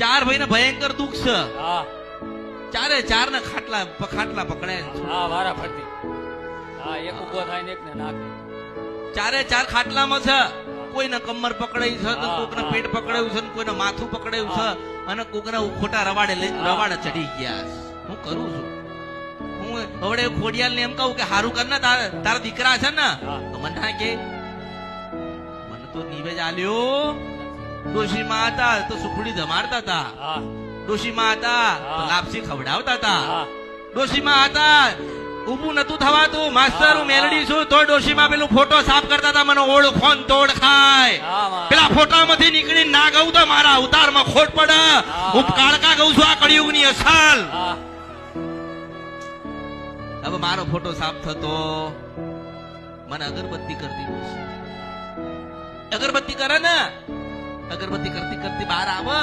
ચાર ભાઈને ભયંકર દુઃખ છે. હા ચારે ચાર ને ખાટલા પકડાય છે. હા વારા ફરતી. હા એક ઉભો થાય ને એક ને નાખે. ચારે ચાર ખાટલામાં છે. કોઈને કમર પકડાઈ છે તો કોકને પેટ પકડાયું છે ને કોઈને માથું પકડાયું છે અને કોકને ખોટા રવાડે રવાડે ચડી ગયા છે. હું કરું છું હું હવે ખોડિયાલ ને એમ કહું કે હારું કર ને તારા દીકરા છે ને તો મને ના કે મને તો નિવેજ આલ્યો. ડોશીમાં હતા તો સુખડી જમાડતા હતા. હા ડોશીમાં હતા તો લાપસી ખવડાવતા હતા. હા ડોશીમાં હતા ઊભું નતું થવાતું. માસ્તર હું મેલડી છું તો ડોશીમાં પેલું ફોટો સાફ કરતા હતા. મને ઓળખો ને તોડ ખાય. હા માં. પેલા ફોટામાંથી નીકળી ના ગયું તો મારા અવતારમાં ખોટ પડે. હું કાળકા ગઉં છું આ કળિયુગની અસલ. હા હવે મારો ફોટો સાફ થતો મને અગરબત્તી કરતી ડોશી. અગરબત્તી કરે ને અગરબત્તી કરતી કરતી બહાર આવે